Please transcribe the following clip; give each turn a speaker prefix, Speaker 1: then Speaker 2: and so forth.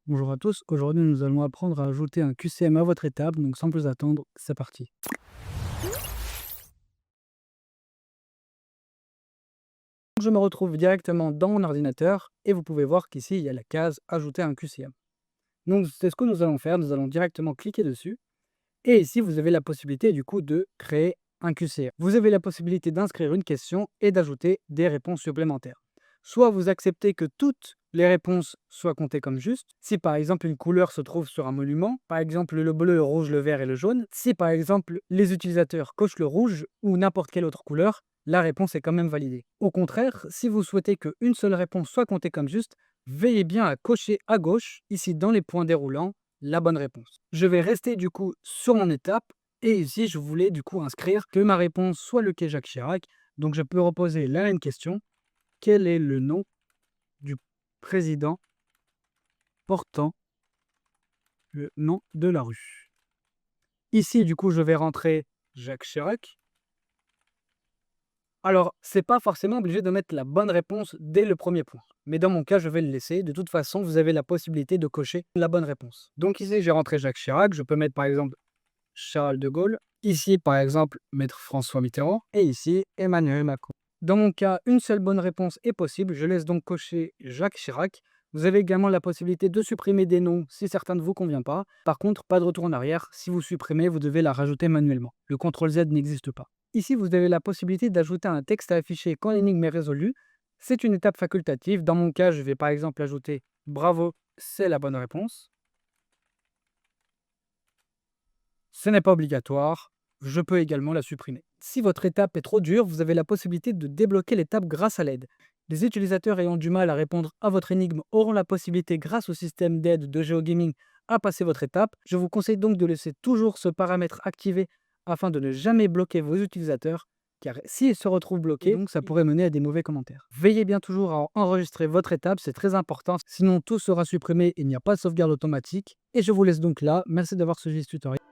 Speaker 1: Bonjour à tous, aujourd'hui nous allons apprendre à ajouter un QCM à votre étape, donc sans plus attendre, c'est parti. Je me retrouve directement dans mon ordinateur et vous pouvez voir qu'ici il y a la case ajouter un QCM. Donc c'est ce que nous allons faire, nous allons directement cliquer dessus et ici vous avez la possibilité du coup de créer un QCM. Vous avez la possibilité d'inscrire une question et d'ajouter des réponses supplémentaires. Soit vous acceptez que toutes les réponses soient comptées comme justes. Si par exemple une couleur se trouve sur un monument, par exemple le bleu, le rouge, le vert et le jaune, si par exemple les utilisateurs cochent le rouge ou n'importe quelle autre couleur, la réponse est quand même validée. Au contraire, si vous souhaitez qu'une seule réponse soit comptée comme juste, veillez bien à cocher à gauche, ici dans les points déroulants, la bonne réponse. Je vais rester du coup sur mon étape et ici je voulais du coup inscrire que ma réponse soit le quai Jacques Chirac. Donc je peux reposer la même question. Quel est le nom du président portant le nom de la rue? Ici, du coup, je vais rentrer Jacques Chirac. Alors, c'est pas forcément obligé de mettre la bonne réponse dès le premier point. Mais dans mon cas, je vais le laisser. De toute façon, vous avez la possibilité de cocher la bonne réponse. Donc ici, j'ai rentré Jacques Chirac. Je peux mettre par exemple Charles de Gaulle. Ici, par exemple, mettre François Mitterrand. Et ici, Emmanuel Macron. Dans mon cas, une seule bonne réponse est possible. Je laisse donc cocher Jacques Chirac. Vous avez également la possibilité de supprimer des noms si certains ne vous convient pas. Par contre, pas de retour en arrière. Si vous supprimez, vous devez la rajouter manuellement. Le CTRL Z n'existe pas. Ici, vous avez la possibilité d'ajouter un texte à afficher quand l'énigme est résolue. C'est une étape facultative. Dans mon cas, je vais par exemple ajouter bravo, c'est la bonne réponse. Ce n'est pas obligatoire. Je peux également la supprimer. Si votre étape est trop dure, vous avez la possibilité de débloquer l'étape grâce à l'aide. Les utilisateurs ayant du mal à répondre à votre énigme auront la possibilité, grâce au système d'aide de GeoGaming, à passer votre étape. Je vous conseille donc de laisser toujours ce paramètre activé afin de ne jamais bloquer vos utilisateurs, car s'ils se retrouvent bloqués, donc ça pourrait mener à des mauvais commentaires. Veillez bien toujours à enregistrer votre étape, c'est très important, sinon tout sera supprimé et il n'y a pas de sauvegarde automatique. Et je vous laisse donc là. Merci d'avoir suivi ce tutoriel.